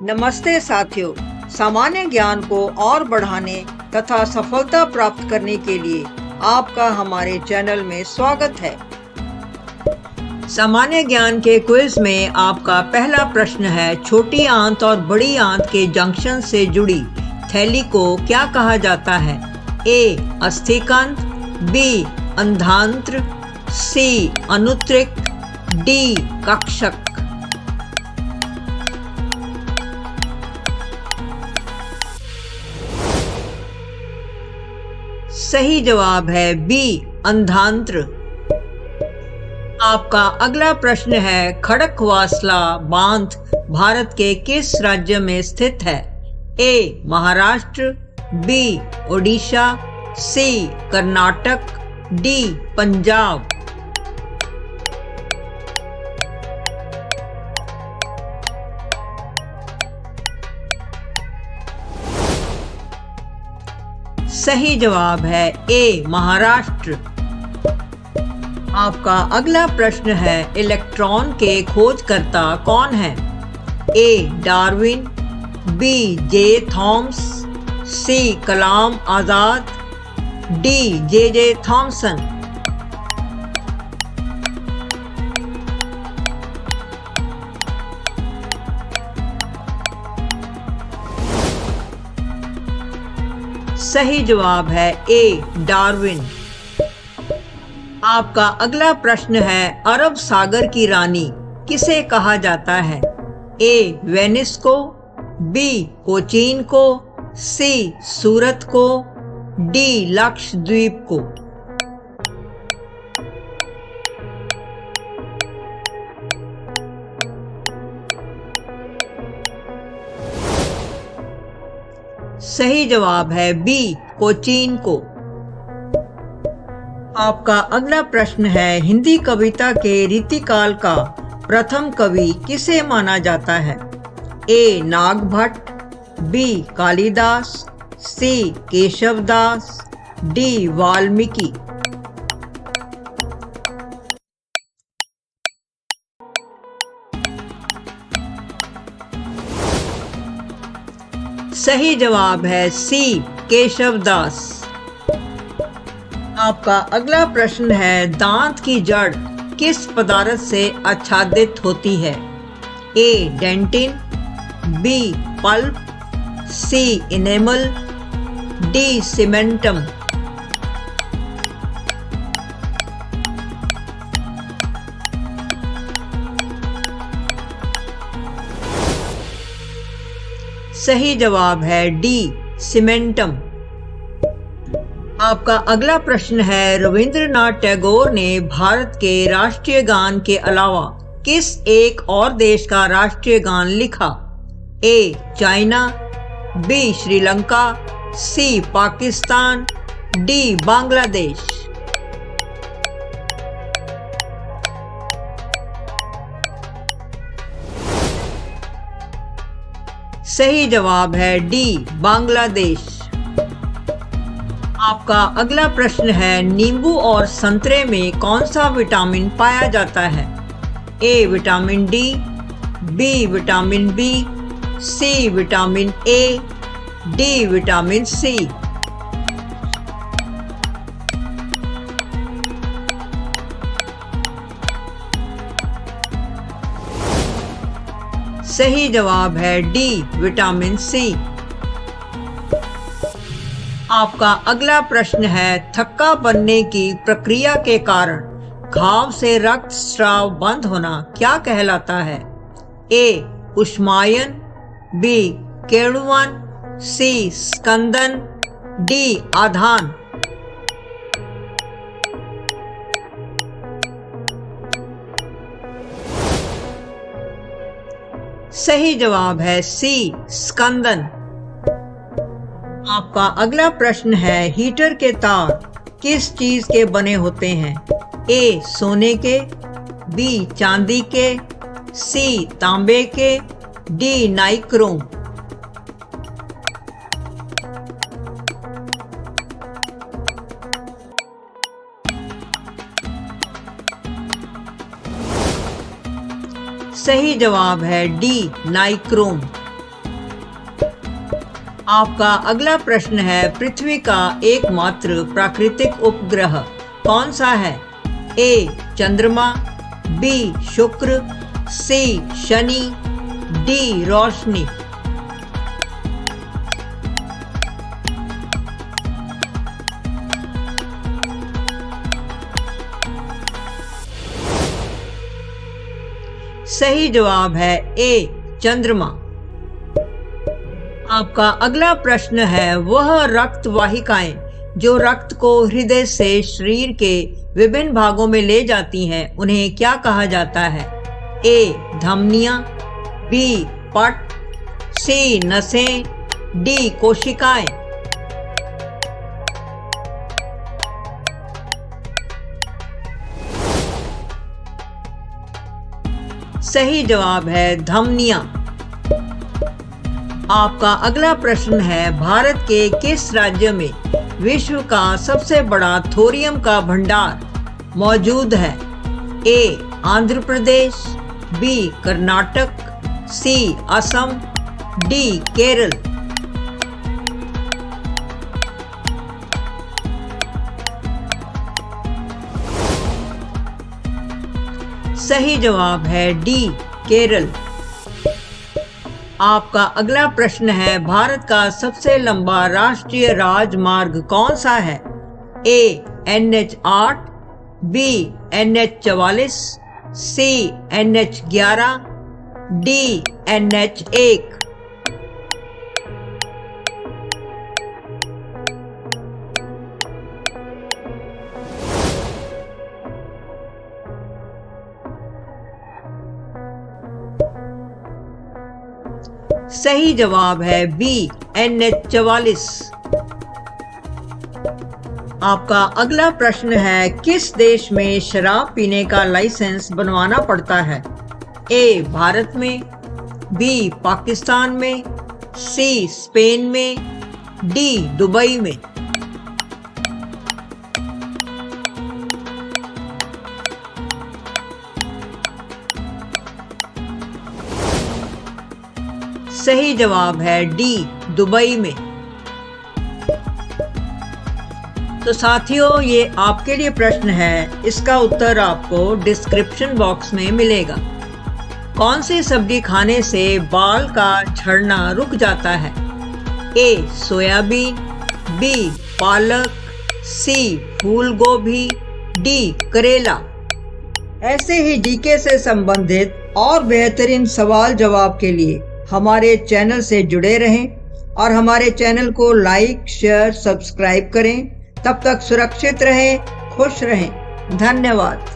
नमस्ते साथियों, सामान्य ज्ञान को और बढ़ाने तथा सफलता प्राप्त करने के लिए आपका हमारे चैनल में स्वागत है। सामान्य ज्ञान के क्विज में आपका पहला प्रश्न है, छोटी आंत और बड़ी आंत के जंक्शन से जुड़ी थैली को क्या कहा जाता है? ए. अस्थिकंद, बी. अंधांत्र, सी. अनुत्रिक, डी. कक्षक। सही जवाब है बी. अंधांत्र। आपका अगला प्रश्न है, खड़कवासला बांध भारत के किस राज्य में स्थित है? ए. महाराष्ट्र, बी. ओडिशा, सी. कर्नाटक, डी. पंजाब। सही जवाब है ए. महाराष्ट्र। आपका अगला प्रश्न है, इलेक्ट्रॉन के खोजकर्ता कौन है? A. Darwin, B. J. Thomas, C. Kalam Azad, D. J. Thomson. सही जवाब है ए. डार्विन। आपका अगला प्रश्न है, अरब सागर की रानी किसे कहा जाता है? ए. वेनिस को, बी. कोचीन को, सी. सूरत को, डी. लक्षद्वीप को। सही जवाब है बी. कोचीन को। आपका अगला प्रश्न है, हिंदी कविता के रीतिकाल का प्रथम कवि किसे माना जाता है? ए. नागभट्ट, बी. कालिदास, सी. केशवदास, डी. वाल्मीकि। सही जवाब है सी. केशवदास। आपका अगला प्रश्न है, दांत की जड़ किस पदार्थ से आच्छादित होती है? A. Dentine, B. Pulp, C. Enamel, D. Cementum. सही जवाब है डी. सीमेंटम। आपका अगला प्रश्न है, रविंद्रनाथ टैगोर ने भारत के राष्ट्रीय गान के अलावा किस एक और देश का राष्ट्रीय गान लिखा? A. China, B. Sri Lanka, C. Pakistan, D. Bangladesh. सही जवाब है डी. बांग्लादेश। आपका अगला प्रश्न है, नींबू और संतरे में कौन सा विटामिन पाया जाता है? A. Vitamin D, B. Vitamin B, C. Vitamin A, D. Vitamin C. सही जवाब है डी. विटामिन सी। आपका अगला प्रश्न है, थक्का बनने की प्रक्रिया के कारण घाव से रक्त स्राव बंद होना क्या कहलाता है? ए. उष्मायन, बी. किण्वन, सी. स्कंदन, डी. आधान। सही जवाब है सी. स्कंदन। आपका अगला प्रश्न है, हीटर के तार किस चीज के बने होते हैं? ए. सोने के, बी. चांदी के, सी. तांबे के, डी. नाइक्रोम। सही जवाब है डी. नाइक्रोम। आपका अगला प्रश्न है, पृथ्वी का एकमात्र प्राकृतिक उपग्रह कौन सा है? ए चंद्रमा, बी शुक्र, सी शनि, डी रोशनी। सही जवाब है ए चंद्रमा। आपका अगला प्रश्न है, वह रक्त वाहिकाएं जो रक्त को हृदय से शरीर के विभिन्न भागों में ले जाती हैं, उन्हें क्या कहा जाता है? ए धमनियां, बी पट, सी नसें, डी कोशिकाएं। सही जवाब है धमनियां। आपका अगला प्रश्न है, भारत के किस राज्य में विश्व का सबसे बड़ा थोरियम का भंडार मौजूद है? ए आंध्र प्रदेश, बी कर्नाटक, सी असम, डी केरल। सही जवाब है डी केरल। आपका अगला प्रश्न है, भारत का सबसे लंबा राष्ट्रीय राजमार्ग कौन सा है? ए NH8, बी NH44, सी NH11, डी NH1। सही जवाब है बी NH44। आपका अगला प्रश्न है, किस देश में शराब पीने का लाइसेंस बनवाना पड़ता है? ए भारत में, बी पाकिस्तान में, सी स्पेन में, डी दुबई में। सही जवाब है डी दुबई में। तो साथियों, ये आपके लिए प्रश्न है, इसका उत्तर आपको डिस्क्रिप्शन बॉक्स में मिलेगा। कौन सी सब्जी खाने से बाल का झड़ना रुक जाता है? ए सोयाबीन, बी पालक, सी फूल गोभी, डी करेला। ऐसे ही जीके से संबंधित और बेहतरीन सवाल जवाब के लिए हमारे चैनल से जुड़े रहें और हमारे चैनल को लाइक, शेयर, सब्सक्राइब करें। तब तक सुरक्षित रहें, खुश रहें। धन्यवाद।